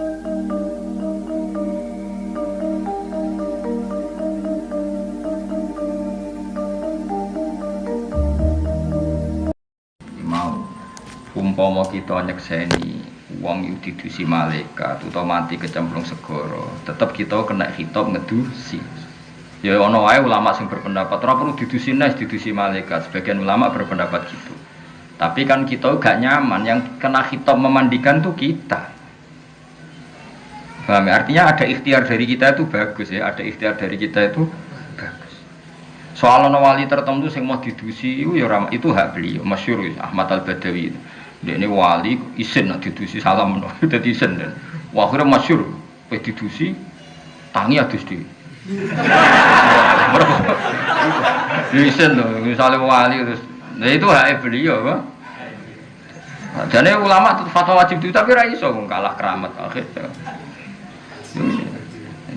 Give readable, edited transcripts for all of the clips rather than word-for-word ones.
Mau umpama kita nyekseni wong yu didusi malaikat utawa mati kecemplung segara, tetep kita kena khitab ngedusi. Ya ana wae ulama sing berpendapat ora perlu didusi nes didusi malaikat. Sebagian ulama berpendapat gitu. Tapi kan kita gak nyaman, yang kena khitab memandikan tuh kita. Paham ya? Artinya ada ikhtiar dari kita itu bagus ya, ada ikhtiar dari kita itu bagus. Soal ana wali tertentu sing mau didusi itu ya itu hak beliau, masyhur Ahmad Al-Badawi. Dia ini wali isin nak didusi salam dadi isin dan akhirnya masyhur pe didusi tangi adus dhewe. Isin lho, misalnya wali terus. Nah itu hak beliau, Pak. Jadi ulama itu fatwa wajib itu tapi ra iso kalah keramat akhirnya.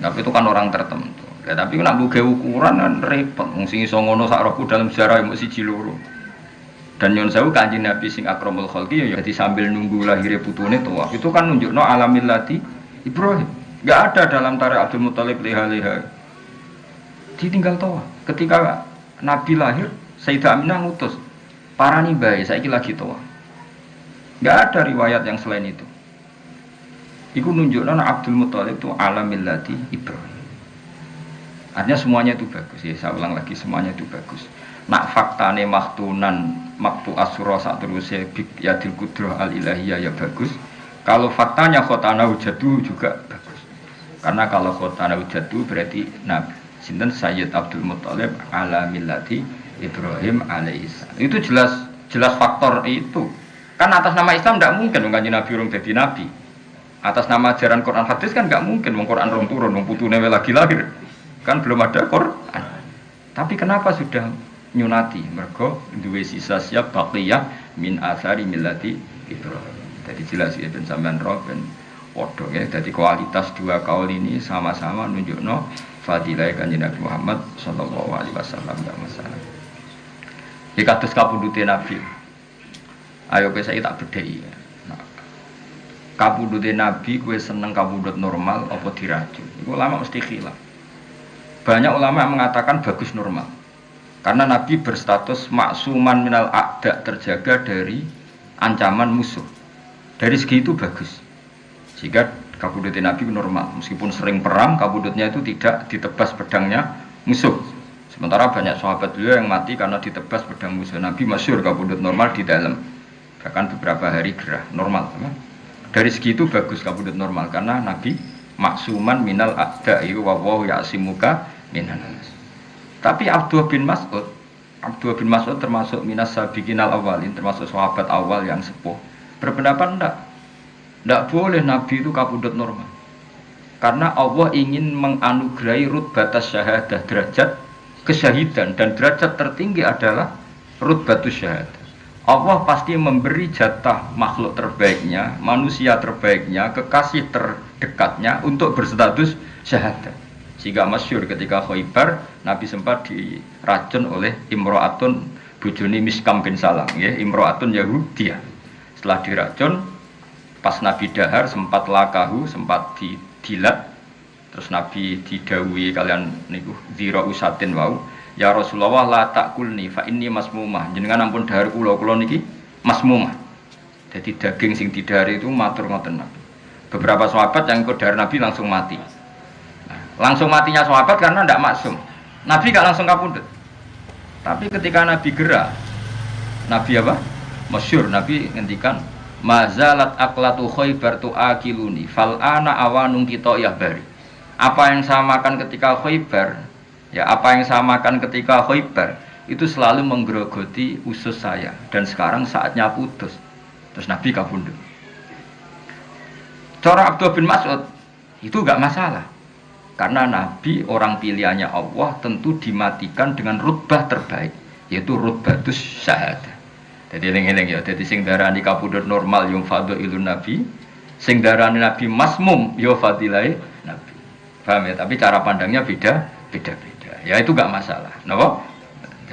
Tapi itu kan orang tertentu. Ya, tapi nak buka ukuran kan repot. Sing iso ngono sak rohku dalam sejarah yang siji loro. Dan nyon sewu Kanjeng Nabi sing akramul khalqi ya jadi sambil nunggu lahirnya putune tawaf. Itu kan nunjukno alamil lati Ibrahim. Enggak ada dalam tarik Abdul Muthalib leha-leha. Ditinggal tawaf. Ketika Nabi lahir, Sayyidah Aminah ngutus parani bae saiki lagi tawaf. Enggak ada riwayat yang selain itu. Iku nunjukno Abdul Muthalib itu alamil lati Ibrahim. Artinya semuanya itu bagus ya, saya ulang lagi semuanya itu bagus. Nak faktane maktunan maktu asura sak terusé yadil qudrah al ilahiyah ya bagus. Kalau faktanya khotana wujadu juga bagus. Karena kalau khotana wujadu berarti Nabi sinten Sayyid Abdul Muthalib ala millati Ibrahim alaihissalam. Itu jelas faktor itu. Kan atas nama Islam tidak mungkin Kanjeng Nabi urung dadi nabi. Atas nama ajaran Quran hadis kan enggak mungkin wong Quran rong turun wong putune lagi lahir. Kan belum ada Quran. Tapi kenapa sudah nyunati? Mergo duwe sisa siap baqiyah min asari millati Ibrahim. Jadi jelas ya ben sampean roh ben padha ya. Jadi kualitas dua kaul ini sama-sama nunjukno fadilah Kanjeng Nabi Muhammad sallallahu alaihi wasallam ya masalah. Iki kados kapundhute Nabi. Ayo kowe saiki tak bedheki. Kapundhute Nabi kowe seneng kapundhut normal apa diracun? Iku ulama mesti khilaf. Banyak ulama yang mengatakan bagus normal. Karena Nabi berstatus maksuman minal a'da, terjaga dari ancaman musuh. Dari segi itu bagus. Jika kabudutnya Nabi normal, meskipun sering perang, kabudutnya itu tidak ditebas pedangnya musuh. Sementara banyak sahabat beliau yang mati karena ditebas pedang musuh. Nabi masyhur kabudut normal di dalam. Bahkan beberapa hari gerah normal. Dari segi itu bagus kabudut normal karena Nabi maksuman minal a'da wa wallahu ya'simuka minan nas. Tapi Abdullah bin Mas'ud termasuk minas sabiqinal awalin, termasuk sahabat awal yang sepuh. Berpendapat enggak boleh Nabi itu kabudut normal. Karena Allah ingin menganugerahi rutbatas syahadah, derajat kesyahidan, dan derajat tertinggi adalah rutbatus syahadah. Allah pasti memberi jatah makhluk terbaiknya, manusia terbaiknya, kekasih terdekatnya untuk berstatus syahadah. Sehingga masyhur ketika Khaibar Nabi sempat diracun oleh Imro'atun bojone Miskam bin Salam ya, Imro'atun Yahudiyah. Setelah diracun pas Nabi dahar sempat lakahu, sempat didilat. Terus Nabi didhawuhi kalian niku dzira usatin wau, ya Rasulullah la takulni fa inni masmumah. Jenengan ampun dahar kula niki masmumah. Jadi daging sing didahari itu matur ngoten Nabi. Beberapa sahabat yang ikut dahar Nabi langsung mati. Langsung matinya sahabat karena tidak maksum. Nabi gak langsung kapundhut. Tapi ketika Nabi gerah, Nabi apa? Masyhur Nabi ngendikan mazalat aklatu Khaibar tu'akiluni fal ana awanung kita ya bari. Apa yang saya makan ketika Khaibar, ya apa yang saya makan ketika Khaibar itu selalu menggerogoti usus saya dan sekarang saatnya putus. Terus Nabi kapundhut. Cara Abdullah bin Mas'ud itu enggak masalah. Karena Nabi orang pilihannya Allah tentu dimatikan dengan rutbah terbaik, yaitu rutbatus syahadah. Jadi eling-eling ya, jadi sing darani kapundhut normal yung fadhailun Nabi, sing darani Nabi masmum yo fadilai Nabi. Paham ya? Tapi cara pandangnya beda-beda. Ya itu enggak masalah. Napa?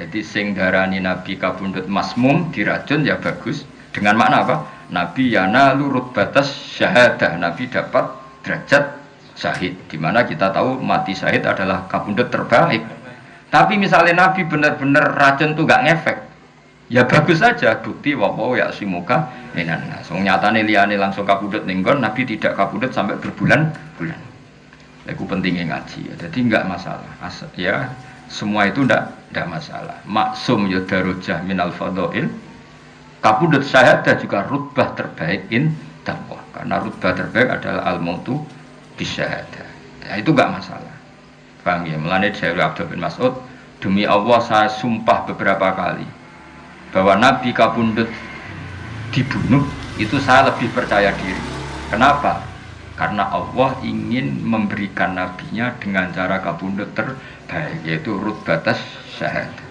Jadi sing darani Nabi kapundhut masmum diracun ya bagus. Dengan makna apa? Nabi yanalu rutbatas syahadah. Nabi dapat derajat syahid, di mana kita tahu mati syahid adalah kabundut terbaik. Tapi misalnya Nabi benar-benar racun tuh gak ngefek, ya bagus saja, bukti wawo ya simuka minan nas. Nyatane liyane langsung kabundut ninggon, Nabi tidak kabundut sampai berbulan-bulan. Itu pentingnya ngaji, jadi nggak masalah. Ya semua itu nggak masalah. Maksum ya darujah minal fadhail. Kabundut syahadah juga rutbah terbaik indallah, karena rutbah terbaik adalah al-mautu bisyahadah. Ya, itu nggak masalah. Paham ya? Mulane dari Abdul bin Mas'ud, demi Allah saya sumpah beberapa kali bahwa Nabi kabundut dibunuh itu saya lebih percaya diri. Kenapa? Karena Allah ingin memberikan nabinya dengan cara kabundut terbaik, yaitu rutbatas syahadah.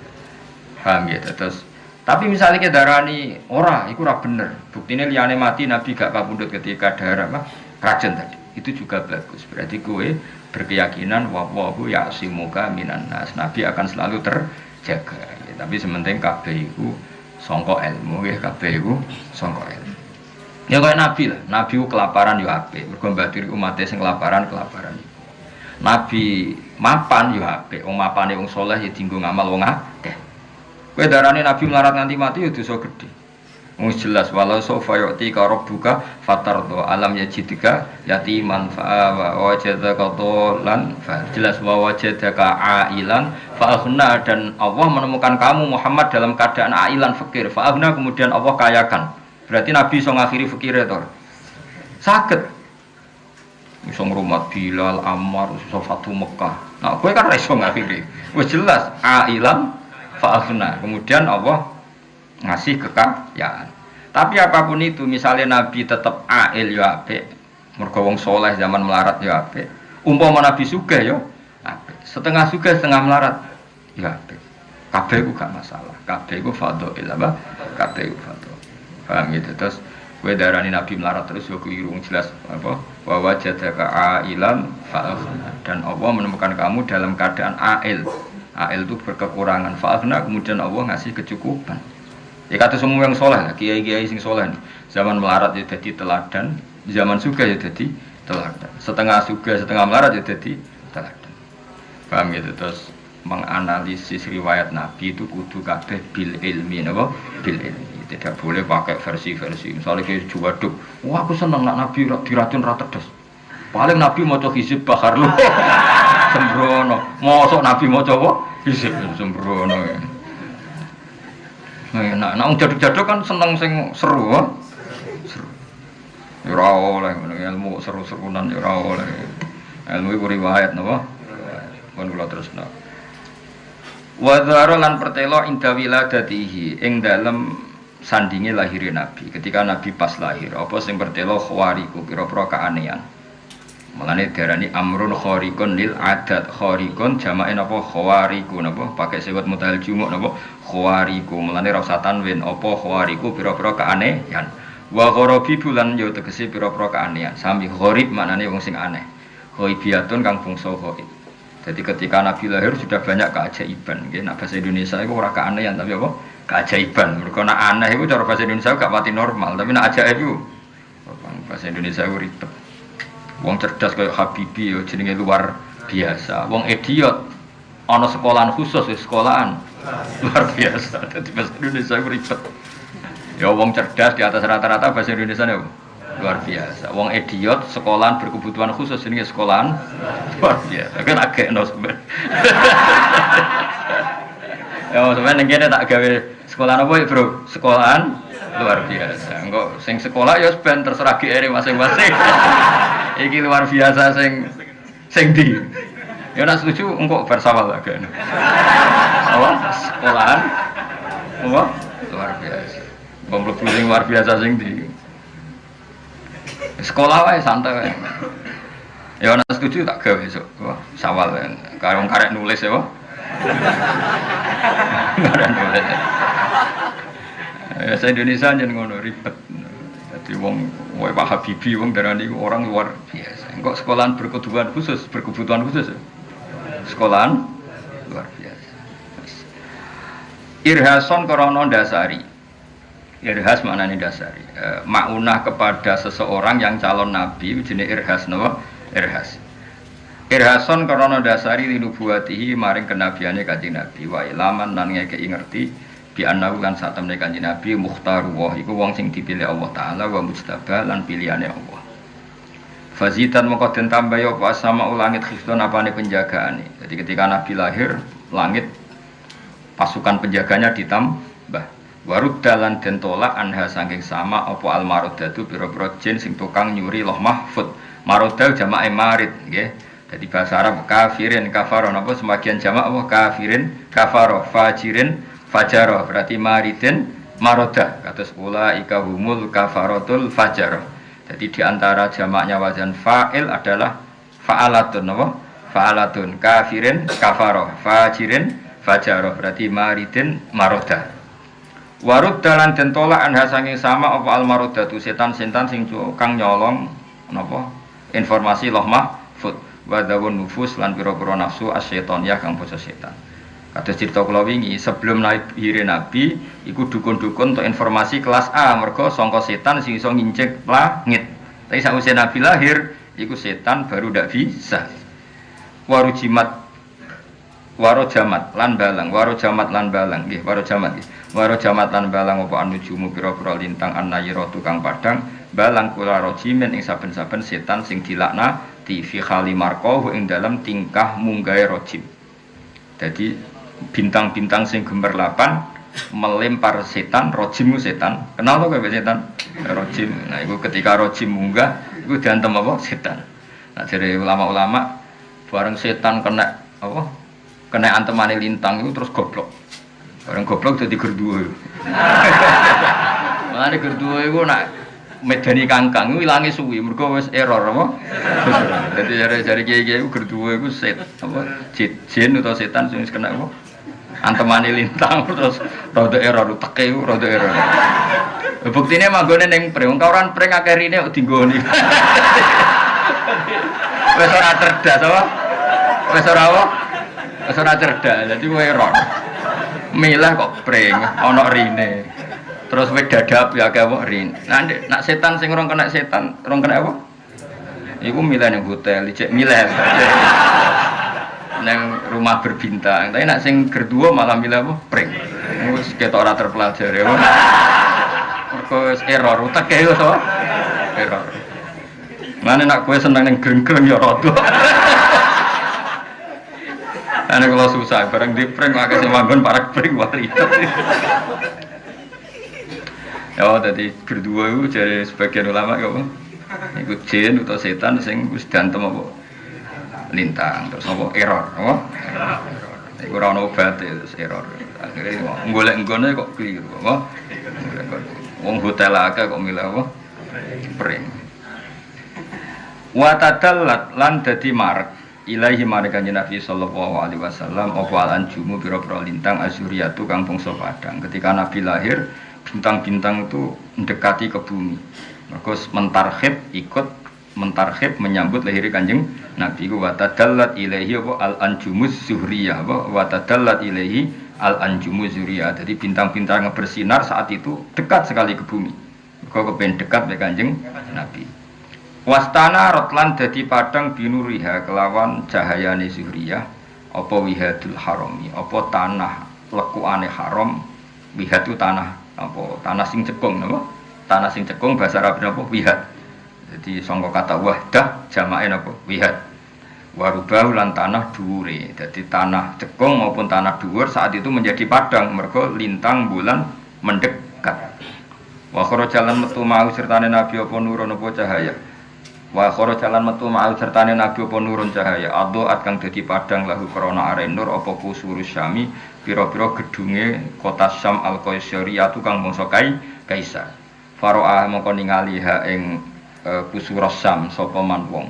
Paham ya? Terus tapi misalnya kita darani ora, itu ora bener. Buktinya liyane mati Nabi gak kabundut ketika darah racun tadi. Itu juga bagus. Berarti gue berkeyakinan wawahu ya'simuka minan nas. Nabi akan selalu terjaga. Ya, tapi sementing kabeh iku sangka ilmu, ya kabeh iku sangka ilmu. Ya kaya Nabi lah. Nabi ku kelaparan yo apik. Mergo mbatiri umate sing kelaparan. Nabi mapan yo apik. Wong mapane wong saleh ya dienggo ngamal wong akeh. Kowe darane Nabi melarat nganti mati ya dosa gedhe. Wis jelas walau sofa yu'ti ka rabbuka fatardo alam yajidika yatiman fa wajadaka tolan fa jelas wa wajadaka ailan fa aghna, dan Allah menemukan kamu Muhammad dalam keadaan ailan fakir fa aghna, kemudian Allah kayakan. Berarti Nabi iso ngakhiri fakire to. Saged. Iso ngrumat Bilal, Ammar, iso Fatu Mekah. Nah, kowe kan iso ngakhiri. Wis jelas ailan fa'afna, kemudian Allah ngasih kekayaan. Tapi apapun itu, misalnya Nabi tetap ail ya apik, mergo wong soleh zaman melarat ya apik. Umpama Nabi sugih ya apik, setengah sugih setengah melarat ya apik. Kabeh iku gak masalah. Kabeh iku fadhail apa? Kabeh iku fadhail. Paham gitu. Terus kowe darani Nabi melarat terus yo keliru, jelas apa? Wa wajadaka ailan fa'afna, dan Allah menemukan kamu dalam keadaan ail. Ail itu berkekurangan, fa'afna, kemudian Allah ngasih kecukupan. Ya kata semua yang soleh, kiai-kiai sing soleh nih, zaman melarat ya jadi teladan, zaman suga ya jadi teladan, setengah suga setengah melarat ya jadi teladan. Paham gitu. Terus menganalisis riwayat Nabi itu kudu kabeh bil ilmi, apa? Bil ilmi. Tidak boleh pakai versi-versi. Misalnya kayak juwaduk, wah aku seneng nak Nabi diracun ratedes. Paling Nabi maca hizib bahar lu. Sembrono. Mosok Nabi maca apa? Hizib sembrono. Nah, nek jaduk-jaduk kan seneng sing seru, seru. Ya ora oleh ilmu seru-serunan ya ora oleh. Ilmu iku riwayat napa? Kon kula terusna. Wa dzara lan pertelo inda wiladatihi ing dalem sandinge lahir Nabi. Ketika Nabi pas lahir, apa sing pertelo khawariku pira-pira keanehan. Mulane diarani amrun khariqun lil adat. Khariqun jamake napa khawariku napa pakai sewet mutahal jumuk napa khawariku. Mulane ra usah tanwin apa khawariku pira-pira keanehan. Wa gharabi bulan yo tegese pira-pira keanehan. Sami gharib maknane wong sing aneh. Ghaibiyatun kang bangsa ghaib. Jadi ketika Nabi lahir sudah banyak keajaiban. Nggih, nek bahasa Indonesia itu ora keanehan tapi apa? Keajaiban. Mergo nek aneh itu cara bahasa Indonesia gak pati normal, tapi nek ajaib itu bahasa Indonesia itu ribet. Wong cerdas kayak Habibie yo jenenge luar biasa. Wong idiot ana sekolahan khusus sekolahan luar biasa. Dadi bahasa Indonesia ribet. Ya wong cerdas di atas rata-rata bahasa Indonesia nih luar biasa. Wong idiot sekolahan berkebutuhan khusus jenenge sekolahan luar biasa. Kan agak no sebenarnya. Ya sebenarnya ngene tak gawe sekolahan apa ya, Bro? Sekolahan luar biasa. Engko sing sekolah ya ben terserah GR masing-masing. Iki luar biasa sing di. Ya nek setuju engko bersawal agak. Apa? Sekolahan. Apa? Luar biasa. Mlebu sing luar biasa sing di. Sekolah wae santai wae. Ya nek setuju tak gawe esuk. Wah, sawal karo karek nulis ya, Pak. Karek nulis. Ya Indonesia jeneng ngono ribet. Jadi wong Pak Habibie wong darani orang luar biasa. Engko sekolahan berkebutuhan khusus ya. Sekolahan luar biasa. Irhason krana ndasari. Irhas maknane dasari. Maunah kepada seseorang yang calon nabi jenenge irhas napa? Irhas. Irhason karena dasari linubuwatihi maring kenabiane Kanjeng Nabi wa ilaman lan ngekeki ngerti bi annahu lan sak temne Kanjeng Nabi mukhtaru wa iku wong sing dipilih Allah taala wa mujtaba lan pilihane Allah. Fazitan mongko den tambah ya apa sama langit khifdon apane penjagaane. Jadi ketika Nabi lahir, langit pasukan penjaganya ditambah. Warud dalan den tolak anha saking sama apa almarodatu pira-pira jin sing tukang nyuri loh mahfud. Maroda jamae marid nggih. Jadi bahasa Arab kafirin kafaro napa sebagian jamak apa kafirin kafaro fajirin fajaro berarti maridin maroda kados ulaika humul kafarotul fajaro. Jadi diantara jamaknya wazan fa'il adalah fa'alatun napa? Fa'alatun kafirin kafaro fajirin fajaro berarti maridin maroda. Warud dalan den tolak anha sanging sama apa al marodatu setan-setan sing kang nyolong napa informasi loh mahfud wa dawun nufus lan pira-pira nafsu asyaitoniyah kang basa setan. Kados cerita kula wingi sebelum lahir Nabi iku dukun-dukun untuk informasi kelas A mergo sangka setan sing iso ngincik langit. Tapi sakwise Nabi lahir iku setan baru ndak bisa. Warujimat warojamat lan balang nggih warojamat nggih warojamat lan balang apa anujumu pira-pira lintang annayira tukang padang balang kula rojimen ing saben-saben setan sing dilaknati fi khali marqahu ing dalam tingkah munggahe rojim. Jadi bintang-bintang sing gemerlapan melempar setan, rojim setan. Kenal to kowe setan? Rojim. Nah, iku ketika rojim munggah iku diantem apa? Setan. Nah, dari ulama-ulama bareng setan kena apa? Kena antemane lintang itu terus goblok. Bareng goblok dadi gerduwe. Mane gerduwe iku nak medani kangkang iku ilange suwi mergo wis error apa? Dadi jare kiai-kiai iku gerduwe iku set apa? Jin utawa setan sing wis kena apa? Antemane lintang terus rada error teke iku rada error. Buktine manggone ning preng kawaran preng akeh rine kok dinggoni. Wis ora cerdas apa? Wis ora apa? Wis ora cerdas, dadi kowe error. Milah kok preng ana rine. Terus wis dadap ya akeh apa rine. Nah, nak setan sing rong kena setan, rong kena apa? Iku milah ning hotel, dicek milah. Nang rumah berbintang. Tapi nak sing gerduwa malah milah apa? Pring. Wis ketok ora terpelajari apa. Mergo wis error, uteke wis apa? Error. Mane nak kowe seneng ning greng-greng ya rada. Ana kula susah bareng di pring akeh sing manggon parek pring wali. Ya dadi gerduwa iku jare sebagian ulama kok iku jin utawa setan sing wis diantem apa? Lintang terus apa error apa iku ora ono obat terus error akhire golek nggone kok keliru apa wong hotel akeh kok milih apa pring wa tadallat lan dadi marek ilahi mareka Nabi sallallahu alaihi wasallam apa al-anjumu pira-pira lintang asyuriyatu kang bangsa padang ketika Nabi lahir bintang-bintang itu mendekati ke bumi mergo mentarhib ikut mentarhib menyambut lahir Kanjeng Nabi ku watadallat ilaihi al-anjumuz zuhriyah watadallat ilaihi al-anjumuz zuhriyah. Jadi bintang-bintang yang bersinar saat itu dekat sekali ke bumi. Kok kepen dekat dengan Kanjeng Nabi. Wastana rotlan dadi padang binuriha kelawan cahayane zuhriyah apa wihadul harami apa tanah lekukane haram wihad itu tanah apa tanah sing cekung napa tanah sing cekung bahasa Arab napa wihad. Jadi sangka kata wahdah jamake napa wihad. Warubau lan tanah dhuwure. Jadi tanah cekung maupun tanah dhuwur saat itu menjadi padang mergo lintang bulan mendekat. Wa khara jalan metu mau sertane nabi apa nurun apa cahaya. Wa khara jalan metu mau sertane nabi apa nurun cahaya. Adhoat kang dadi padang lahu krana are nur apa kusurus syami pira-pira gedunge kota Syam al-Qaisariyah kang bangsa Kaisar. Faro'ah mongko ningali ha ing kusuros Syam sapa man wong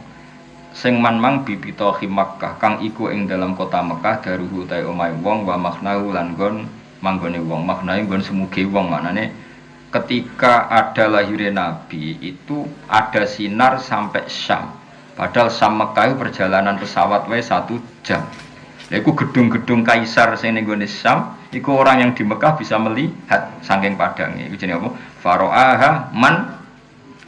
sing man mang bibita Makkah kang iku ing dalam kota Mekah daruhu ta omahe wong wa maknahu lan nggon manggone wong maknae nggon semuge wong maknane ketika ada lahirnya Nabi itu ada sinar sampai Syam padahal Syam Mekah perjalanan pesawat wae 1 jam lha iku gedung-gedung kaisar sing ning gone Syam Iku orang yang di Mekah bisa melihat saking padangnya. Iku jenenge apa? Faro'aha man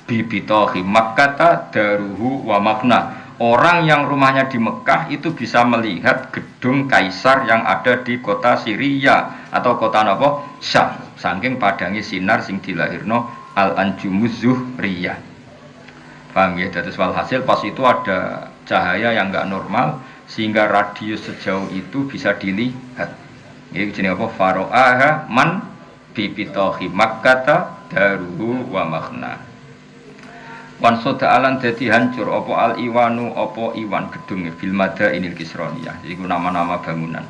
bibitohi Makkata daruhu wa makna. Orang yang rumahnya di Mekah itu bisa melihat gedung kaisar yang ada di kota Syria atau kota apa? Syam. Saking padangnya sinar sing dilahirno al-anjumuz zuhriyah. Paham ya? Terus walhasil pas itu ada cahaya yang enggak normal sehingga radius sejauh itu bisa dilihat. Ini jenis apa? Faro'aha man bibitohi Makkata daruhu wa makna. Wan soda alan dadi hancur apa al iwanu apa iwan gedung bil madainil kisroniyah. Iku nama-nama bangunan.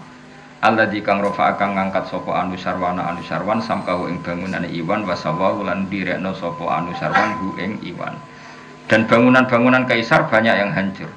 Alladzi kang rafa kang ngangkat sapa anusarwana anusarwan samkahu ing bangunane iwan wasawahu lan direkno sapa anusarwan hu ing iwan. Dan bangunan-bangunan kaisar banyak yang hancur.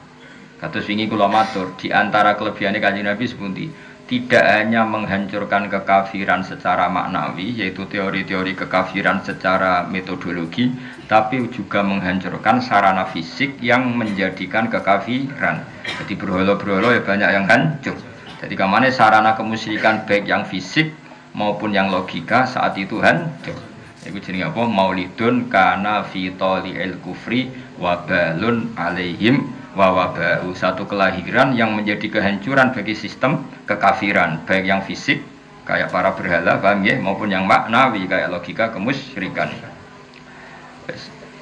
Kados wingi kula matur di antara kelebihane Kanjeng Nabi sepundi? Tidak hanya menghancurkan kekafiran secara maknawi, yaitu teori-teori kekafiran secara metodologi, tapi juga menghancurkan sarana fisik yang menjadikan kekafiran. Jadi berhala-berhala ya banyak yang hancur. Jadi kemana sarana kemusyrikan baik yang fisik maupun yang logika saat itu hancur. Itu jenenge apa? Maulidun kana fi tali'il kufri wa balun alaihim wa waba'u. Satu kelahiran yang menjadi kehancuran bagi sistem kekafiran, baik yang fisik kayak para berhala, paham ya, maupun yang maknawi kayak logika kemusyrikan.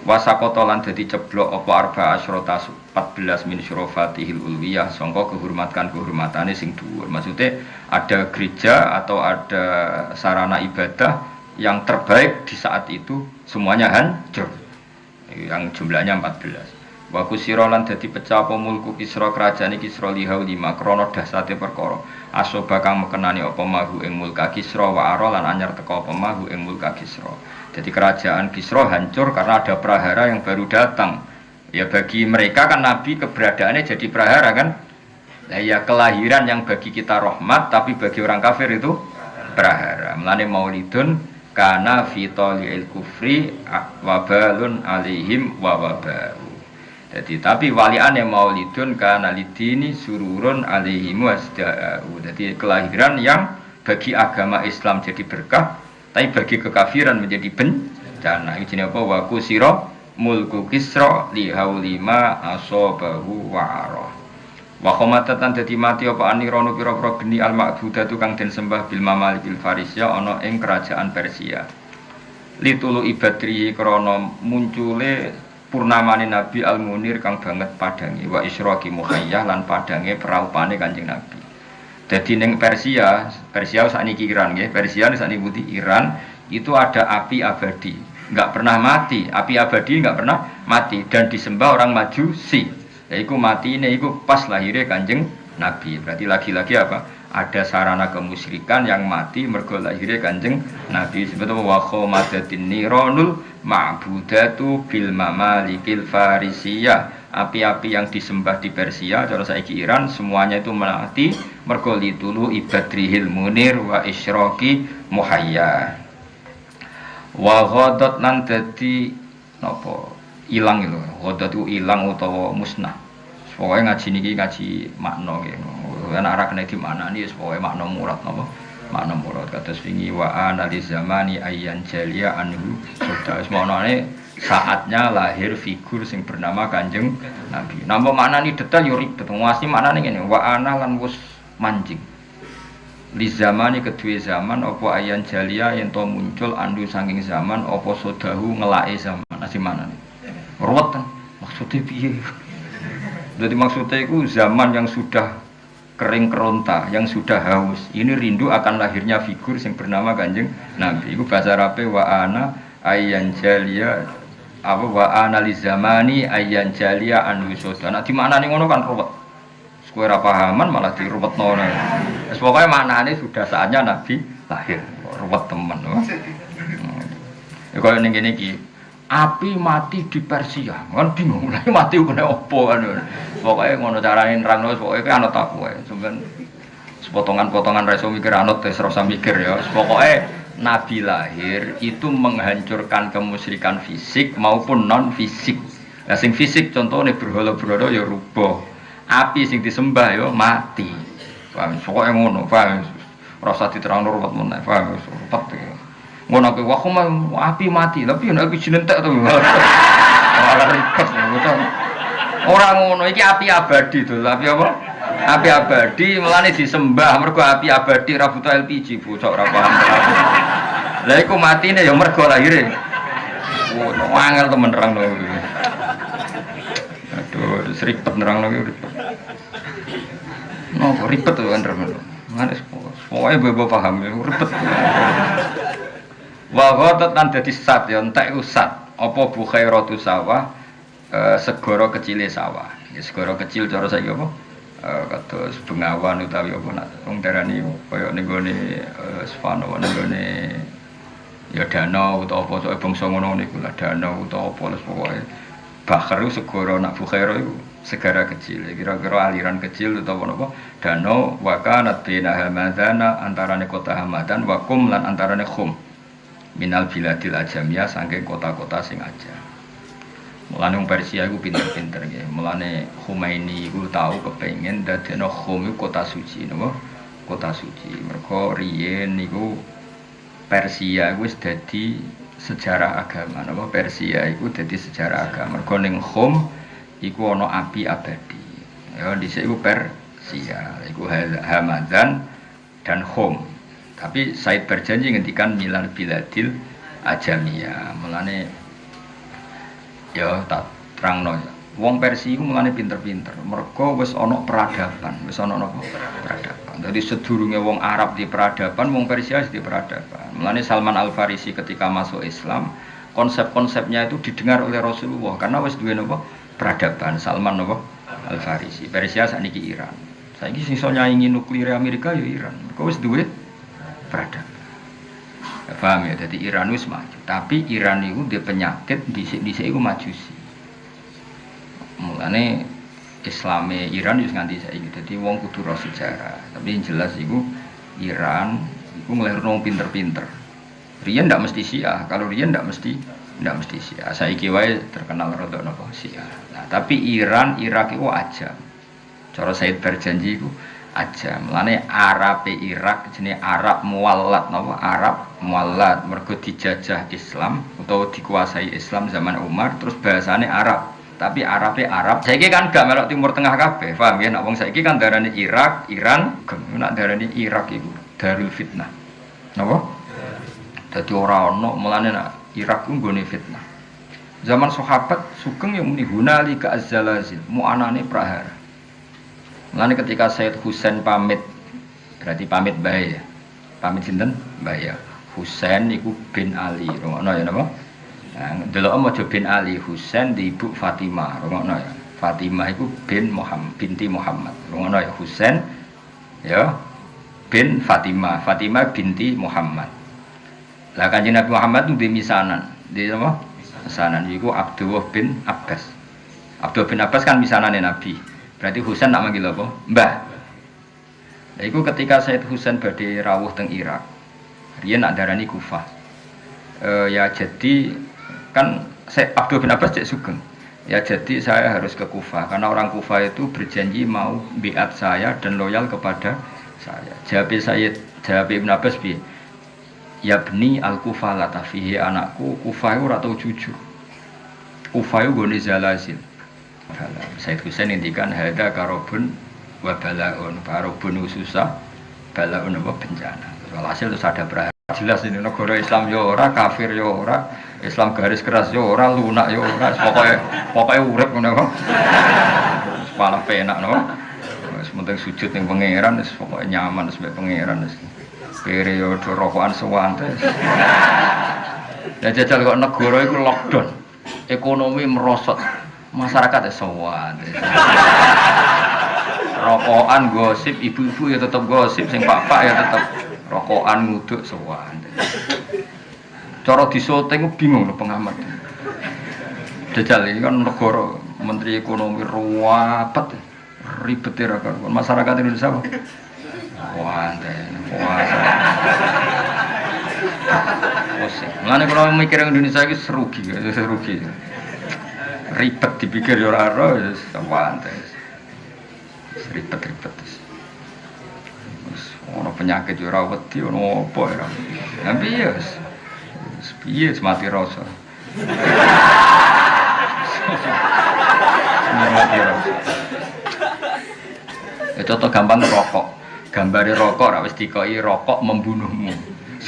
Wasaqata lan dadi ceblok apa arba asyrota 14 min syurafatihil ulwiyah sangka kehormatan-kehormatane sing dhuwur. Maksudnya ada gereja atau ada sarana ibadah yang terbaik di saat itu semuanya hancur. Yang jumlahnya 14. Wa kusira lan dadi pecah apa mulku Kisra kerajaan Kisra lihau 5 krana dahsate perkara. Asoba kang mekenani apa mahu ing mulka Kisra wa ara lan anyar teka apa mahu ing mulka Kisra. Jadi kerajaan Kisra hancur karena ada prahara yang baru datang. Ya bagi mereka kan Nabi keberadaannya jadi prahara kan. Nah ya kelahiran yang bagi kita rahmat tapi bagi orang kafir itu prahara. Mulane maulidun kana fi tali'il kufri wa balun alaihim wa waba'u. Jadi tapi waliane maulidun kana lidini sururun alaihim wasda'u. Jadi kelahiran yang bagi agama Islam jadi berkah, tapi bagi kekafiran menjadi bencana. Ini jenis apa? Wa kusira mulku Kisra li haulima asabahu wa arah. Wa khamatatan dadi mati apa anirono pira-pira geni al-ma'budatu kang den sembah bil mamalikil Farisia ana ing kerajaan Persia. Litulu ibadri krana muncule purnamane Nabi Al-Munir kang banget padange wa isyraqi muhayyah lan padange praupane Kanjeng Nabi. Dadi ning Persia sakniki Iran nggih, Persia sakniki putih Iran itu ada api abadi, enggak pernah mati, api abadi enggak pernah mati dan disembah orang Majusi. Yaiku matine iku pas lahirnya Kanjeng Nabi. Berarti lagi-lagi apa? Ada sarana kemusyrikan yang mati mergo lahirnya Kanjeng Nabi. Sebetulnya wa khomadatin nironul ma'budatu bil mamalikil Farisiyah. Api-api yang disembah di Persia, cara saiki Iran, semuanya itu mati mergo litulu ibadrihil munir wa isyraqi muhayya. Wa ghadat lan dadi napa? Ilang itu, ghadat itu ilang utawa musnah. Pokoknya ngaji niki ngaji makna nggih. Ana ora kena dimaknani wis pokoke makna murad napa? Makna murad kados wingi wa analiz zamani ayyan jalia anhu. Wis maknane saatnya lahir figur sing bernama Kanjeng Nabi. Napa maknani detail yo ribet. Ngasi maknane ngene, wa ana lan wis manjing. Li zamani kedue zaman apa ayyan jalia yen to muncul andu saking zaman apa sodahu ngelake zaman. Nasi maknane. Ruwet kan? Maksudnya piye? Jadi maksudnya itu zaman yang sudah kering keronta, yang sudah haus. Ini rindu akan lahirnya figur yang bernama Kanjeng Nabi. Itu bahasa Arabnya wa ana ayyan jalia apa wa ana li zamani ayyan jalia an wisoda. Nah di mana nih ngono kan ruwet. Kowe ora pahaman malah diruwetno. Wis pokoke maknane sudah saatnya Nabi lahir. Ruwet temen. Ya koyo ning kene iki api mati di Persia, kan bingung lah mati kena opo kan, pokoknya ngono carane nerangno, pokoknya kan anut aku ya, sampean sepotongan-potongan reso mikir anut, terus mikir ya, pokoknya Nabi lahir itu menghancurkan kemusyrikan fisik maupun non fisik. Nah, sing fisik contohnya berhala-berhala ya rubuh, api sing disembah ya mati, paham? Pokoknya ngono, paham? rasa diterangno ruwet meneh, paham wis ruwet iki. Ngono kuwi wah api mati, tapi nek api jenentek to. Ora ribet ngono. Ora ngono iki api abadi to, tapi apa? Api abadi mulane disembah mergo api abadi ra butuh LPG, bocok ora paham. Lah iku matine ya mergo lahire. Oh, angel temen nerangno iki. Aduh, ribet nerangno iki ribet. No, ribet tuh kan nerangno. Ngene pokoke bebo paham ya ribet. Wa ghadat lan dadi sat ya entek usat. Apa bukhairatu sawah segara kecile sawah. Ya segara kecil cara saiki apa? Kados Bengawan utawi apa nak wong darani kaya ning gone Svano ning gone ya danau utawa apa sok bangsa ngono niku lah danau utawa apa pokoke Bahr itu segara nak Bukhaira itu segara kecil kira-kira aliran kecil utawa apa danau wa kanat baina hamadana antarane kota Hamadan wa kum lan antarane khum minal biladil ajamiyah saking kota-kota sing aja. Mulane wong Persia iku pinter-pinter nggih. Mulane Khomeini iku tau kepengin dadekno Khum iku kota suci napa? Kota suci. Mergo riyen niku Persia iku wis dadi sejarah agama napa? Persia iku dadi sejarah agama. Mergo ning Khum iku ana api abadi. Ya dhisik iku Persia, iku Hamadan dan Khum. Tapi Said berjanji ngendikan milal biladil ajamiyah. Mulane ya tak terangno ya. Wong Persia iku mulane pinter-pinter. Mergo wis ana peradaban, wis ana napa? Peradaban. Dadi sedurunge wong Arab di peradaban, wong Persia di peradaban. Mulane Salman Al-Farisi ketika masuk Islam, konsep-konsepnya itu didengar oleh Rasulullah karena wis duwe napa? Peradaban. Salman napa? Al-Farisi. Persia sakniki Iran. Saiki sing iso nyaingi nuklir Amerika ya Iran. Mergo wis duwe peradaban. Paham ya, jadi Iran wis maju. Tapi Iran itu dia penyakit dhisik-dhisik iku majusi. Mulane Islame Iran wis nganti saiki. Dadi wong kudu ro sejarah. Tapi yang jelas iku Iran iku nglairno pinter-pinter. Riyen ndak mesti Syiah, kalau riyen ndak mesti Syiah. Saiki wae terkenal rodok napa Syiah. Nah, tapi Iran, Irak iku aja. Cara Said berjanji iku aja. Mulane Arab Irak jenenge Arab Muwallat napa Arab Muwallat mergo dijajah Islam utawa dikuasai Islam zaman Umar terus bahasane Arab. Tapi Arabe Arab. Saiki kan gak melok Timur Tengah kabeh, paham ya? Nek wong saiki kan darani Irak, Iran, nek darani Irak iku Darul Fitnah. Napa? Dadi ora ono mulane nek Irak ku nggone fitnah. Zaman sahabat sugeng yang muni hunalika az-zalazil, muanane prahara. Mulane ketika Sayyid Husain pamit, berarti pamit bae ya. Pamit sinten? Bae ya. Husain iku bin Ali, ngono ya napa? Nah, delok maca bin Ali, Husain di ibu Fatimah, ngono ya. Fatimah iku bin Muhammad, binti Muhammad. Ngono ya Husain ya bin Fatimah, Fatimah binti Muhammad. Lah Kanjeng Nabi Muhammad itu di misanan, di apa? Misanan iku Abdullah bin Abbas. Abdullah bin Abbas kan misanane Nabi. Berarti Husain nak manggil apa? Mbah. Nah, itu ketika Sayyid Husain badhe rawuh teng Irak. Riyen nak darani Kufah. Ya jadi kan Abdul bin Abbas cek sugeng. Ya jadi saya harus ke Kufah karena orang Kufah itu berjanji mau biat saya dan loyal kepada saya. Jawab Ibn Abbas piye? Ya bni al-Kufah la tafihi anakku Kufah ora tau jujur. Kufah iku gone zalazil. Sayyid Husain ngendikan hada karobun wa balaun. Karobun susah, balaun apa bencana. Walhasil terus ada berharap jelas ini negara Islam yo ora, kafir yo ora, Islam garis keras yo ora, lunak yo ora, pokoke urip ngono kok. Malah penak no. Wis penting sujud ning pangeran wis pokoke nyaman wis pangeran wis. Periode rokokan sewante. Ya jajal kok negara iku lockdown. Ekonomi merosot. Masyarakat ya sowan. Rokokan gosip, ibu-ibu ya tetap gosip, sing pak-pak ya tetap rokokan nguduk sowan. Cara disoting bingung lho pengamat. Jajal ini kan negara menteri ekonomi ruwet, ribet ya kan. Masyarakat Indonesia apa? Pusing. Mulane kalau mikir Indonesia iki serugi. Ribet dipikir yo ora wis santai. Ribet. Ono penyakit yo ora wedi ono apa ya. Tapi ya piye mati rasa. Mati rasa. Ya contoh gampang rokok. Gambare rokok ora wis dikoki rokok membunuhmu.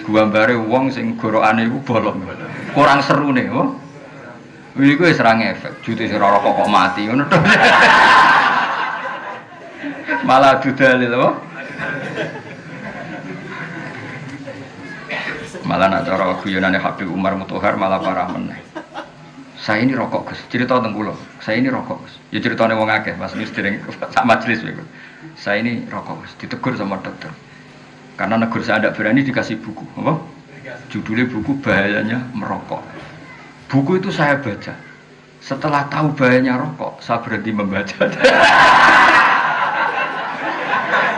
Gambare wong sing gorokane iku bolong. Kurang serune, oh. Iku wis ora ngefek. Jute sing rokok kok mati ngono to. Malah dudal lho. Malah nak cara guyonane Habib Umar Mutahar malah parah meneh. Saya ini rokok Gus, cerita teng kula. Saya ini rokok Gus. Ya ceritane wong akeh pas wis dereng sak majelis kowe. Saya ini rokok Gus, ditegur sama dokter. Karena negur saya tidak berani dikasih buku, apa? Judulnya buku bahayanya merokok. Buku itu saya baca. Setelah tahu bahayanya rokok, saya berhenti membaca.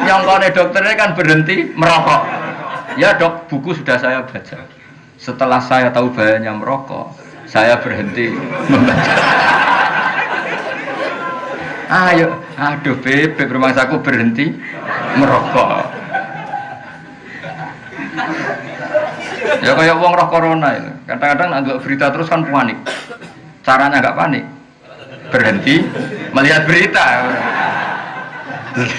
Yang kone dokternya kan berhenti merokok. Ya dok, buku sudah saya baca. Setelah saya tahu bahayanya merokok, saya berhenti membaca. Ayo, aduh bebek rumahsaku berhenti merokok. Ya kayak wong roh corona itu. Kadang-kadang nggak berita terus kan panik. Caranya nggak panik, berhenti melihat berita. Aduh.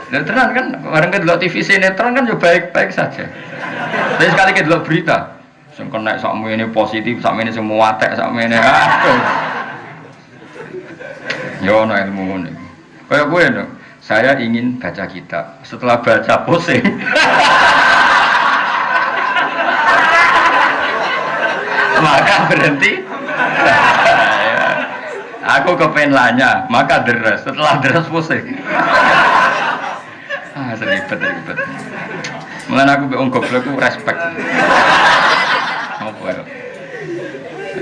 Dan terang kan, orang kedua TV sinetron kan juga baik-baik saja. Tapi sekali kedua berita, yang kena sama ini positif, sama ini semua tek, sama ini aduh. Yo, no ilmu ini. Kayak gue dong, saya ingin baca kitab. Setelah baca pusing. Maka berhenti. Aku kepengen lanya, maka deres. Setelah deres pusing. Seribet. Mulane aku mbek wong goblok ku respect. Apa ya?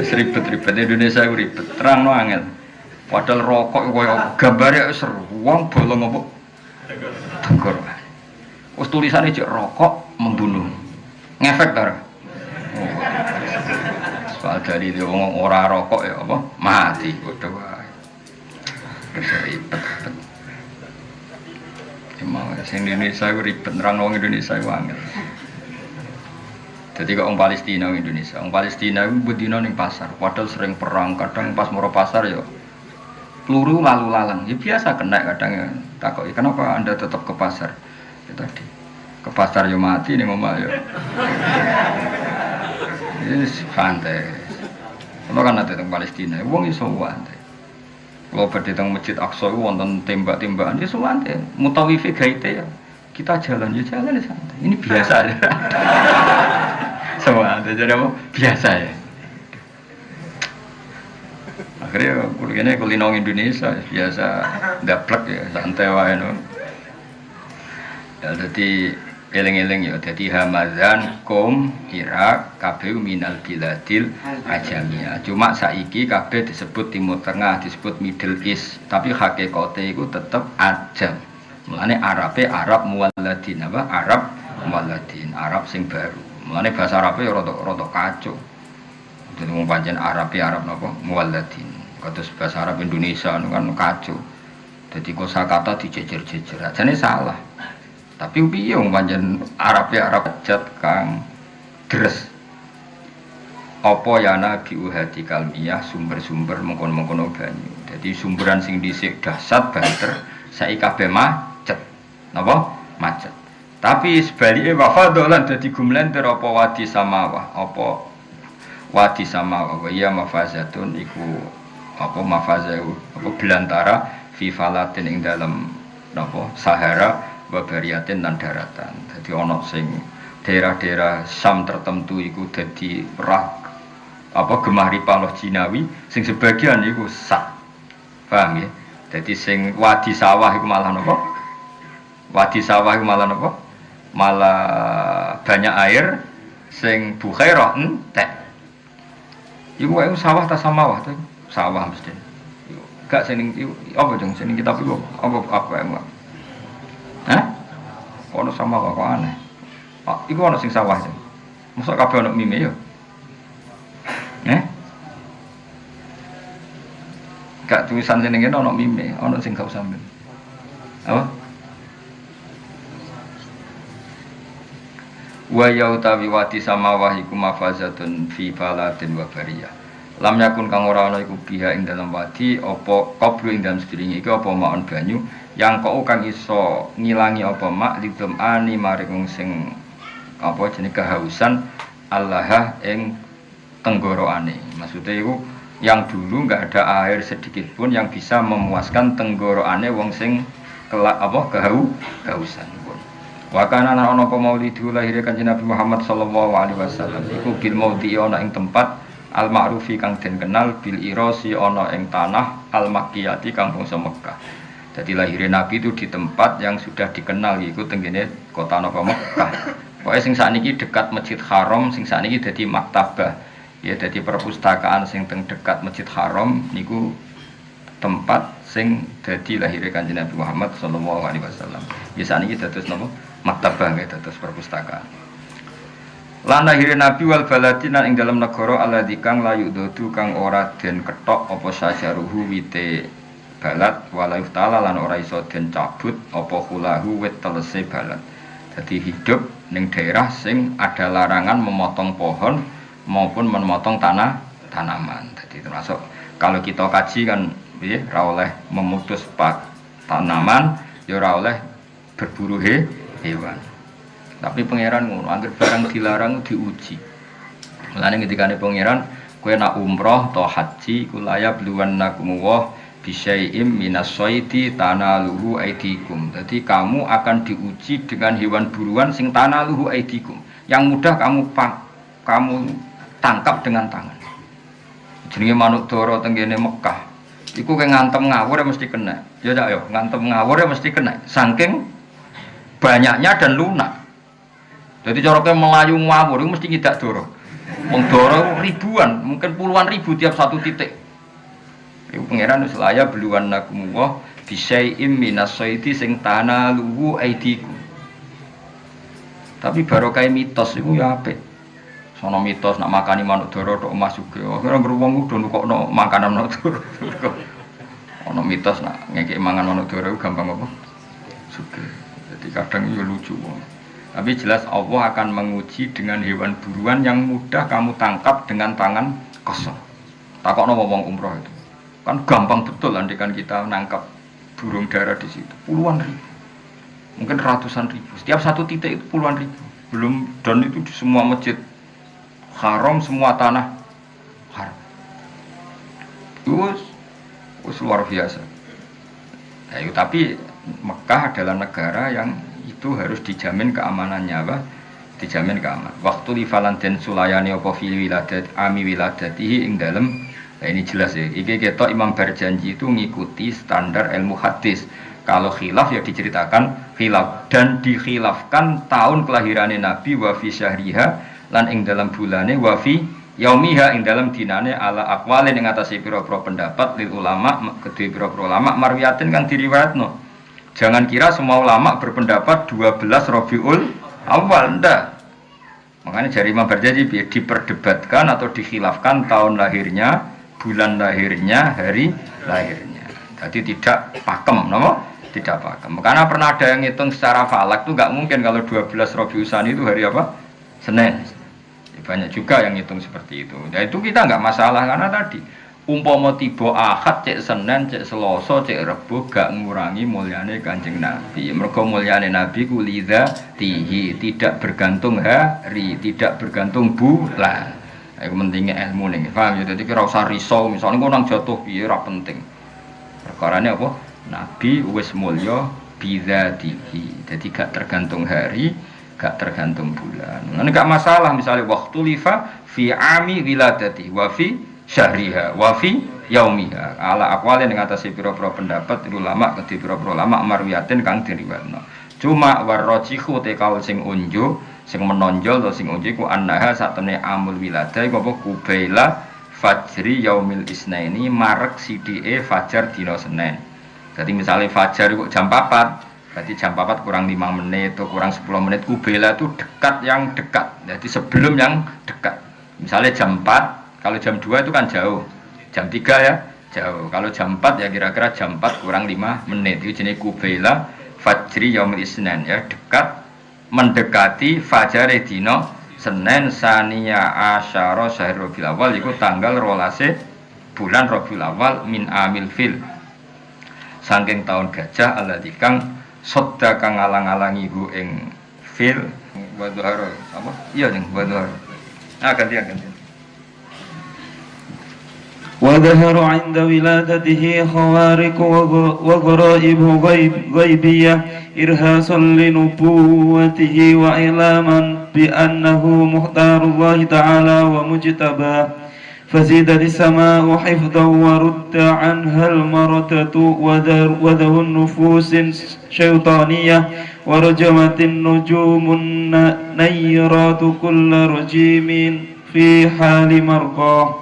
Seribet Indonesia ku ribet, terang no angel. Padahal rokok koyo gambare seru, wong bolong apa? Tegor. Wis tulisane cek rokok membunuh. Ngefek ta ora? Oh. Soal dari dia wong ora rokok ya apa? Mati padha wae. Seribet. Mau Indonesia itu ribet, nerang orang Indonesia itu angel. Jadi kalau orang Palestina Indonesia, orang Palestina itu bedino ning pasar, padahal sering perang, kadang pas moro pasar ya peluru lalu lalang, ya biasa kena kadang ya. Takoki kenapa Anda tetap ke pasar? Ya tadi ke pasar ya mati ning omah ya. Yes, santai. Kalau kan ada teng Palestina, wong iso santai. Kalau berdi teng Masjid Aqsa itu wonten tembak-tembakan, ya santai. Mutawifi gaite ya. Kita jalan ya santai. Ini biasa ya. Semua jadi apa? Biasa ya. Akhirnya kulinong Indonesia biasa daplek ya, santai wae no. Ya jadi eling-eling ya, jadi Hamadan, Qom, Irak, kabeh minal biladil ajamiyah. Cuma saiki kabeh disebut Timur Tengah, disebut Middle East, tapi hakikate iku tetep ajam. Mulane Arabe Arab muwalladin apa? Arab muwalladin, Arab sing baru. Mulane bahasa Arabe ya rada kacau. Jadi wong pancen Arabe Arab napa? Muwalladin. Kados bahasa Arab Indonesia kan kacau. Jadi kosakata dijejer-jejer, ajane salah. Tapi piye wong pancen Arab jat kang deres. Apa ya nabi uhati kalmiyah sumber-sumber mengkono-mengkono banyu. Jadi sumberan sing dhisik dahsyat banter saiki kabeh macet. Napa? Macet. Tapi sebaliknya wafadolan dadi gumlenter apa wadi samawah, apa wadi samawah ya mafazatun iku apa mafazau apa belantara fi falatin ing dalem napa Sahara wabariatin dan daratan. Jadi ono sing daerah-daerah Syam tertentu iku dadi rak apa gemah ripaloh Cinawi, sing sebagian iku sak. Paham ya? Jadi sing wadi sawah iku malah napa? Wadi sawah iku malah napa? Malah banyak air, sing bukhairah entek. Iku wae sawah ta samawah ta? Sawah mesti. Gak sing apa jeng sing kitab iku apa yang hah? Ono sama kok aneh. Ah, iku ono sing sawah sing. Mosok kabeh ono mime yo. Gak tulisan sing ngene ono mime, ono sing gak usah mime. Apa? Wa yautawi wati samawah iku mafazatun fi baladin wa bariyah. Lam yakun kang ora ana iku biha ing dalam wadi apa qabru ing dalam sedringe iki apa maon banyu yang kok kang iso ngilangi apa mak lidum ani maring sing apa jenenge kehausan Allah ing tenggoroane. Maksudnya itu yang dulu enggak ada air sedikit pun yang bisa memuaskan tenggoroane wong sing kehausan. Wa kana ana apa maulidu lahir Kanjeng Nabi Muhammad sallallahu alaihi wasallam iku bil maudhi ana ing tempat al ma'rufi kang den kenal bil irasi ana ing tanah al makkiyati kang bangsa Mekah. Jadi lahir Nabi itu di tempat yang sudah dikenal yaiku tenggene kota napa Mekah. Pokoke sing sakniki dekat Masjid Haram, sing sakniki dadi maktabah. Ya dadi perpustakaan sing teng dekat Masjid Haram niku tempat sing dadi lahir Kanjeng Nabi Muhammad sallallahu alaihi wasallam. Ya sakniki dados napa maktabah nggih dados perpustakaan. Lan lahir Nabi wal baladin ing dalam negara alladzi kang layu dodu kang ora den ketok apa sajaruhu wite balad wala ta'ala lan ora iso den cabut apa hulahu wit telese balad. Dadi hidup ning daerah sing ada larangan memotong pohon maupun memotong tanaman. Jadi termasuk kalau kita kaji kan nggih ora oleh memutus tanaman, ya ora oleh berburu hewan. Tapi pangeran ngono, anggere barang dilarang diuji. Mulane ketikane pangeran, kowe nak umroh atau haji kulaya bluwannakum wa bisyai'im minasyaiti tanaluhu aidikum. Jadi kamu akan diuji dengan hewan buruan sing tanaluhu aidikum. Yang mudah kamu tangkap dengan tangan. Jenenge manuk dara tenggene Mekah. Iku kayak ngantem ngawur mesti kena. Ya tak yo, ngantem ngawur mesti kena. Saking banyaknya dan lunak. Jadi coroknya melayu ngawur itu mesti ngidak doro. Wong doro ribuan, mungkin puluhan ribu tiap satu titik. Iku pangeran wis laya beluan nakumullah bisyai'im minasyaiti sing tanaluhu aidikum. Tapi barokah mitos iku ya apik. Sono mitos nak makani manuk doro tok emas juga. Ora ngruwung udo nukokno makanan manuk doro. Ono mitos nak ngekek mangan manuk doro gampang apa? Sugih. Jadi kadang itu lucu. Tapi jelas Allah akan menguji dengan hewan buruan yang mudah kamu tangkap dengan tangan kosong. Takokno wong umroh itu. Kan gampang betul andikan kita nangkap burung dara di situ. Puluhan ribu. Mungkin ratusan ribu. Setiap satu titik itu puluhan ribu. Belum dan itu di semua masjid haram, semua tanah haram. Itu luar biasa. Nah, tapi Mekah adalah negara yang itu harus dijamin keamanannya apa? Dijamin keamanan. Waktu li Valentin Sulayani apa fil wiladat ami wiladatihi ing dalem. Nah, ini jelas ya. Iki ketok Imam Barjanji itu ngikuti standar ilmu hadis. Kalau khilaf ya diceritakan khilaf dan dikhilafkan tahun kelahirannya Nabi wa fi syahriha lan ing dalam bulane wa fi yaumiha ing dalam dinane ala aqwalin ing atase pira-pira pendapat lil ulama kedue pira-pira ulama marwiyatin kang diriwayatno. Jangan kira semua ulama berpendapat 12 Rabiul Awal, ndak. Makanya jari Imam Barjanji diperdebatkan atau dikhilafkan tahun lahirnya, bulan lahirnya, hari lahirnya. Jadi tidak pakem, no? Tidak pakem. Karena pernah ada yang ngitung secara falak itu nggak mungkin kalau 12 Rabiul Tsani itu hari apa? Senin. Ya, banyak juga yang ngitung seperti itu. Ya itu kita nggak masalah karena tadi umpama tiba Ahad cek Senin cek Selasa cek Rebo gak ngurangi mulyane Kanjeng Nabi. Mergo mulyane Nabi ku lidzatihi, tidak bergantung hari, tidak bergantung bulan. Iku pentinge ilmu ning. Paham ya? Dadi kira usah risau, misale kok nang jatuh piye ora penting. Perkarane apa? Nabi wis mulya bidzatihi. Jadi gak tergantung hari, gak tergantung bulan. Nah, gak masalah misalnya waktu lifa fi ami wiladati wa fi syahriha wa fi yaumiha ala aqwalin ing atase pira-pira pendapat ulama kedhi pira-pira ulama marwiyatin kang diriwayatno. Cuma warrajihu te kaul sing unjuk sing menonjol atau sing unjuk ku annaha satene amul wiladah iku apa kubaila fajri yaumil isnaini marek sidike fajar dina Senin. Jadi misalnya fajar iku jam 4, berarti jam 4 kurang 5 menit atau kurang 10 menit kubaila itu dekat yang dekat. Jadi sebelum yang dekat. Misalnya jam 4 kalau jam 2 itu kan jauh, jam 3 ya jauh. Kalau jam 4 ya kira-kira jam 4 kurang 5 menit. Itu jenis kubaila fajri yaumil isnin, ya dekat mendekati fajare dina Senin saniya asyara syahr Rabiul Awal iku tanggal 12 bulan Rabiul Awal min amil fil saking tahun gajah alladzi kang sodda kang ngalang-alangi hu ing fil wa dhuhara apa iya ning wa dhuhara ganti وظهر عند ولادته خوارق وغرائب غيبية إرهاصا لنبوته وإعلاما بأنه مختار الله تعالى ومجتباه فزيدت السماء حفظا ورد عنها المردة وذو النفوس الشيطانية ورجمت النجوم النيرات كل رجيم في حال مرقاه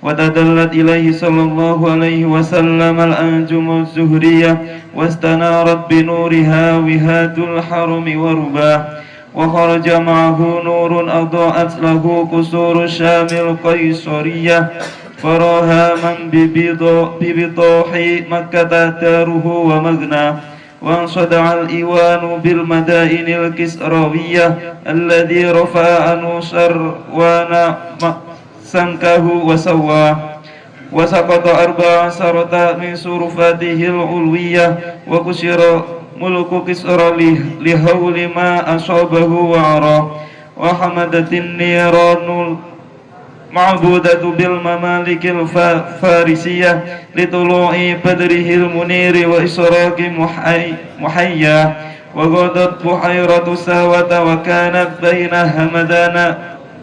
وتدلت إليه صلى الله عليه وسلم الأنجم الزهرية واستنارت بنورها وهات الحرم ورباه وخرج معه نور أضاءت له قصور الشام القيصرية فراها من ببطاح مكة داره ومغناه وانصدع الإيوان بالمدائن الكسروية الذي رفع عنه سروان سنكه وسواه وسقط 14 من صرفاته العلوية وكسر ملك كسرى لهول ما أصابه وعراه وحمدت النيران المعبودة بالممالك الفارسية لطلوع بدره المنير وإشراق محيا وغدت بحيرة ساوة وكانت بين همدان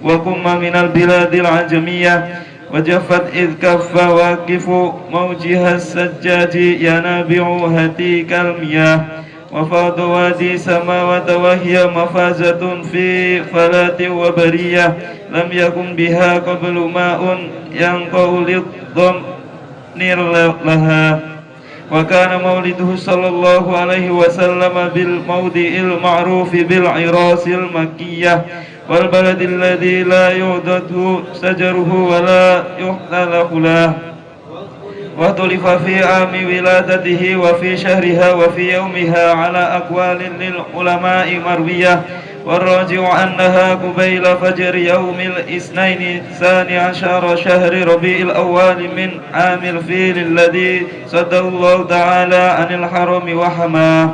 وكم من البلاد العجمية وجفت إذ كف واقف موجها السجاج ينابع هتيك المياه وفاض وادي سماوة وهي مفازة في فلاة وبرية لم يكن بها قبل ماء ينقع للضمير لها وكان مولده صلى الله عليه وسلم بالموضع المعروف بالعراس المكية والبلد الذي لا يعدد شجره ولا يحتلف له واختلف في عام ولادته وفي شهرها وفي يومها على أقوال للعلماء مروية والراجع أنها قبيل فجر يوم الاثنين 12 شهر ربيع الأول من عام الفيل الذي صد الله تعالى عن الحرم وحماه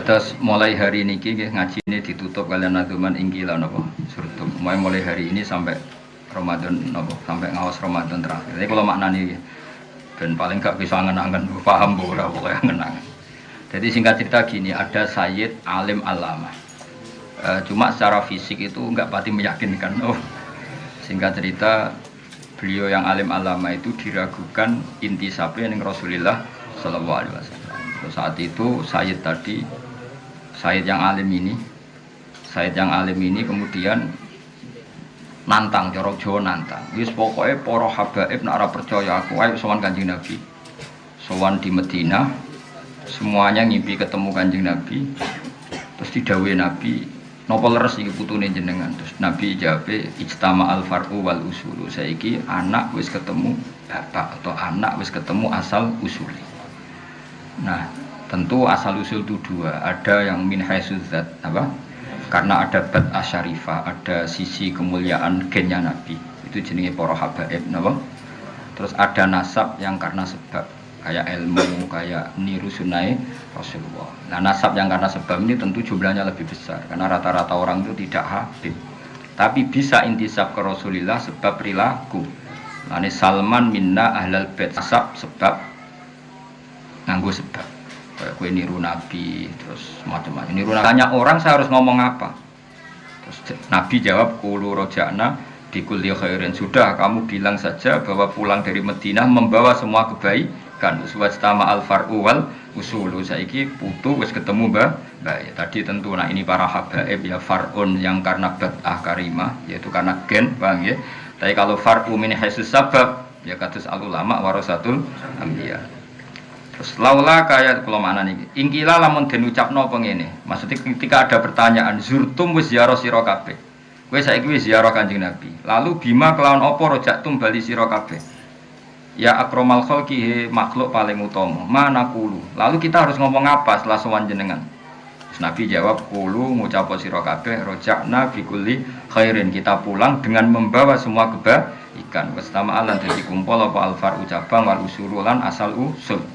Terus mulai hari ini ngaji ini ditutup kalian naduman ingkilan apa surtum. Mulai hari ini sampai Ramadan apa sampai ngawas Ramadan terakhir. Jadi kalau maknanya dan paling gak bisa ngenangan paham ora pokoknya ngenangan. Jadi singkat cerita gini, ada Sayyid alim alama. Cuma secara fisik itu enggak pati meyakinkan. Singkat cerita beliau yang alim alama itu diragukan intisabnya dengan Rasulullah Sallallahu Alaihi Wasallam. Saat itu Sayyid yang alim ini kemudian nantang, corok Jawa nantang. Wis pokoknya para habaib nak ora percaya aku ayo sowan Kanjeng Nabi. Sowan di Madinah, semuanya ngimpi ketemu Kanjeng Nabi. Terus didhawuhi Nabi, napa leres iki putune jenengan? Terus Nabi jawab, ijtama al far'u wal usulu. Saiki anak wis ketemu bapak atau anak wis ketemu asal usuli. Nah, tentu asal usul itu dua, ada yang min haisudzat apa? Karena ada bad asyarifah, ada sisi kemuliaan gennya Nabi. Itu jenenge para habaib, napa? Terus ada nasab yang karena sebab, kayak ilmu, kayak niru sunai Rasulullah. Nah, nasab yang karena sebab ini tentu jumlahnya lebih besar karena rata-rata orang itu tidak habib. Tapi bisa intisab ke Rasulullah sebab perilaku. Nah, ini Salman minna ahlal bait, nasab sebab nganggo sebab. Kayak gue niru Nabi, terus macam-macam. Niru Nabi. Tanya orang saya harus ngomong apa? Terus Nabi jawab, qulu roja'na bikulli khairin. Sudah, kamu bilang saja bahwa pulang dari Madinah membawa semua kebaikan. Wastama al-far'u wal usulu. Saiki putu wis ketemu baik. Tadi tentu, nah ini para habaib ya far'un yang karena bad'ah karimah, yaitu karena gen, bang ya. Tapi kalau far'u min haisus sabab, ya kados al-ulama warasatul anbiya. Terus laula kaya kula maknane iki. Ingkila lamun den ucapno apa ngene. Maksudnya ketika ada pertanyaan zurtum wis ziarah sira kabeh. Kowe saiki wis ziarah Kanjeng Nabi. Lalu bima kelawan apa rojaktum bali sira kabeh. Ya akromal khalqi makhluk paling utama. Mana kulu. Lalu kita harus ngomong apa setelah sowan jenengan? Terus Nabi jawab kulu ngucap sira kabeh rojakna bi kulli khairin. Kita pulang dengan membawa semua kebaikan. Wastama lan dadi kumpul apa alfar ucapang wal usurulan asal usul.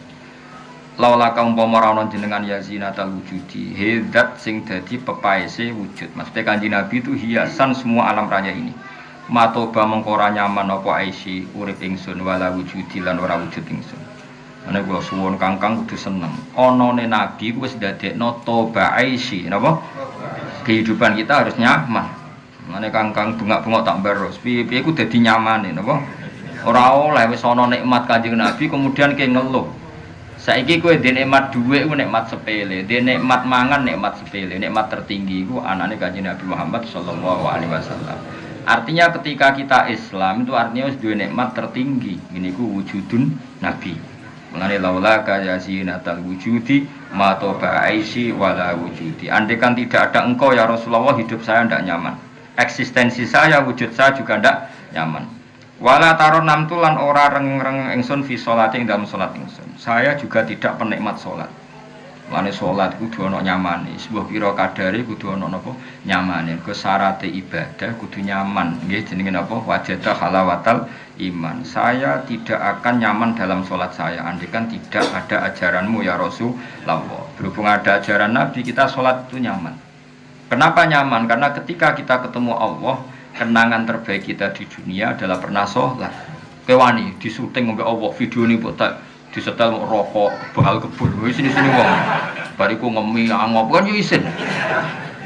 Laula kaum umpama ana jenengan ya zinatal wujudi hidat sing dadi pepaese wujud. Maksudnya Kanjeng Nabi itu hiasan semua alam raya ini. Matoba mengkora nyaman apa aisi urip ingsun wala wujudi lan ora wujud ingsun. Ana kula suwun Kangkang kudu seneng. Anane Nabi wis ndadekno toba aisi napa? Kehidupan kita harus nyaman. Mane Kangkang bengak-bengok tak baros. Piye-piye ku dadi nyamane napa? Ora oleh wis ana nikmat Kanjeng Nabi kemudian ke ngeluh. Saiki kowe dhe nikmat dhuwit ku nikmat sepele, dhe nikmat mangan nikmat sepele, nikmat tertinggi ku anane Kanjeng Nabi Muhammad sallallahu alaihi wasallam. Artinya ketika kita Islam itu artinya wis duwe nikmat tertinggi. Ini ku wujudun Nabi. Mulane laula ka yazinatal wujudi ma toba aisi wala wujudi. Andai kan tidak ada engkau ya Rasulullah hidup saya tidak nyaman. Eksistensi saya, wujud saya juga tidak nyaman. Wala taron namtulan ora reng-reng ingsun fi sholati ing dalam salat ingsun. Saya juga tidak penikmat salat. Mane salat kudu ana nyamane. Sebuah pira kadare kudu ana napa? Nyamane. Ke syaratte ibadah kudu nyaman. Nggih jenenge napa? Wajada halawatal iman. Saya tidak akan nyaman dalam salat saya andikan tidak ada ajaranmu ya Rasulullah. Berhubung ada ajaran Nabi kita salat itu nyaman. Kenapa nyaman? Karena ketika kita ketemu Allah kenangan terbaik kita di dunia adalah pernah sholat. Kewani disuting sampai Allah video ini buat disetel rokok bahal kebun. Sini wong. Bariku ngemi angop kan yo isin.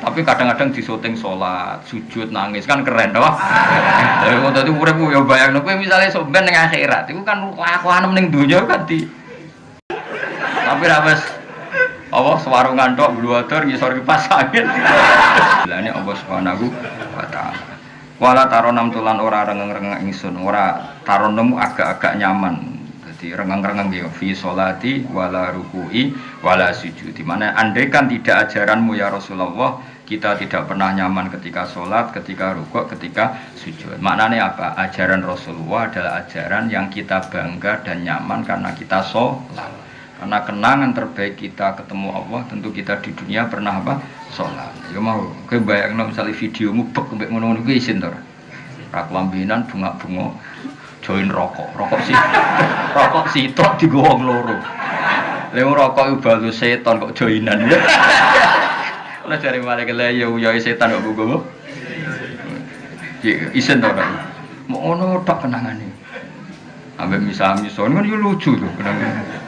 Tapi kadang-kadang disuting sholat, sujud, nangis kan keren toh. Lha kok dadi uripku yo bayangno kowe misale sok ben ning akhirat iku kan lakuan ning donya kan di. Tapi ra wis Allah swarungan tok bluwater ngisor kipas angin. Lah ini Allah Subhanahu wa taala. Wala taronam tulan ora rengeng-rengeng ingsun, ora taronemu agak-agak nyaman. Jadi rengeng-rengeng ya fi sholati wala ruku'i wala sujud. Di mana andaikan tidak ajaranmu ya Rasulullah, kita tidak pernah nyaman ketika sholat, ketika rukuk, ketika sujud. Maknanya apa? Ajaran Rasulullah adalah ajaran yang kita bangga dan nyaman karena kita sholat. Karena kenangan terbaik kita ketemu Allah, tentu kita di dunia pernah apa? Sholat. Ya mau, kowe bayangno misalnya videomu bek mbek ngono-ngono kuwi isin to. Ra kelambinan bunga-bunga join rokok. Rokok sitok digo wong loro. Lha rokok iku balu setan kok joinan. Ora jare malaikat lha ya setan kok nggo. Isin to. Mau ngono tok kenangane. Ambek misa-mison kan yo lucu lho kenangan.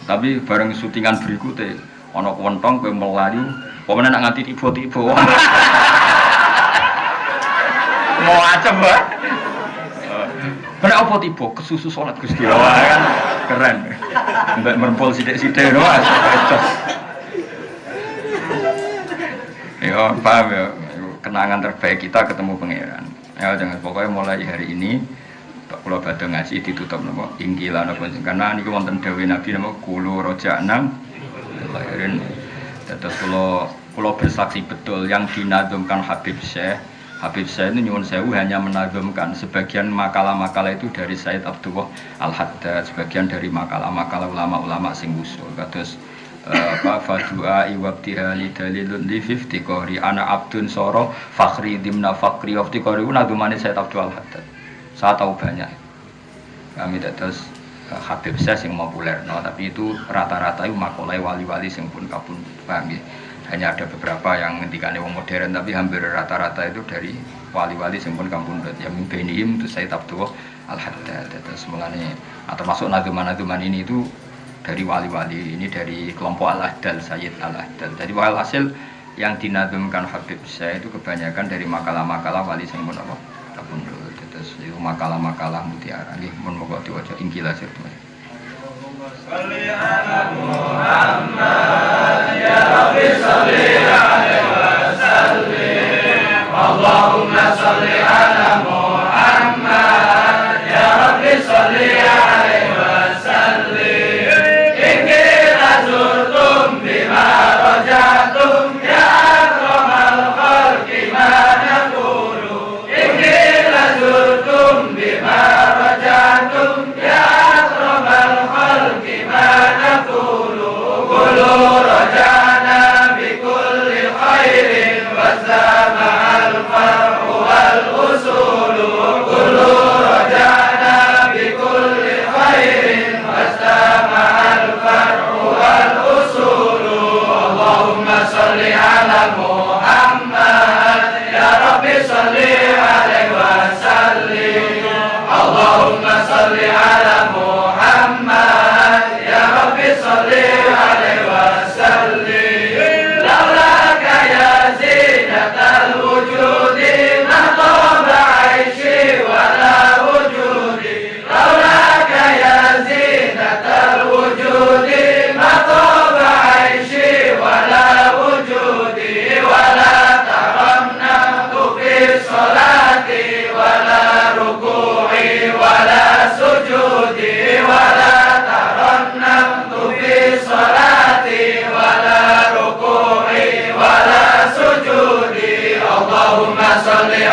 Tapi bareng syutingan berikutnya ana kontong kowe melayu pemene nak nganti tiba-tiba mau acem wae kena apa tiba kesusu salat Gusti Allah kan keren mbek merempol sithik-sithik lho Mas ya paham ya kenangan terbaik kita ketemu pangeran ya jangan pokoknya mulai hari ini kalau badhe ngaji ditutup napa ingkilah napa karena niku wonten dawuh Nabi napa kulo rojakna lahirin dados kula bersaksi betul yang dinadzumkan Habib Syekh itu nyuwun sewu hanya menadzumkan sebagian makalah-makalah itu dari Said Abdullah Al-Haddad sebagian dari makalah-makalah ulama-ulama sing usul kados fadua iwabtihali dalilun li fiftiqori ana abdun soro fakhri dimna fakhri waftiqori nadzumane Said Abdullah Al-Haddad. Saya tahu banyak kami terus Habib Syekh yang populer no, tapi itu rata-rata itu makolai wali-wali yang pun kapun paham ya. Hanya ada beberapa yang ngendikane wong modern tapi hampir rata-rata itu dari wali-wali yang pun kampung ya mimpenihim itu Said Abdullah Al-Haddad terus mulane termasuk nazuman-nazuman ini itu dari wali-wali ini dari kelompok Al-Ahdal Sayyid Al-Ahdal. Jadi walhasil yang dinazumkan Habib Syekh itu kebanyakan dari makalah-makalah wali yang pun apa kapun itu makalah-makalah mutiara nggih mun moga diwaca ingkilah sirtu. Shalli ala Muhammad ya Rabbi shalli alaihi wasallim Allahumma shalli ala Muhammad ya Rabbi shalli alaihi wasallim ingki azurtum bima rajatum ya akramal khalqi ma nakum salli ala Muhammad ya Rabbi salli alaihi wasallim Allahumma salli ala Muhammad ya Rabbi salli alaihi wasallim laulaka ya zinatal wujudi ma taba aishi wala wujudi laulaka ya zinatal wujudi ma taba aishi wala wujudi wala taramna fi salati wala ruku'i wala sujudi wala taramna fi salati wala ruku'i wala sujudi Allahumma salli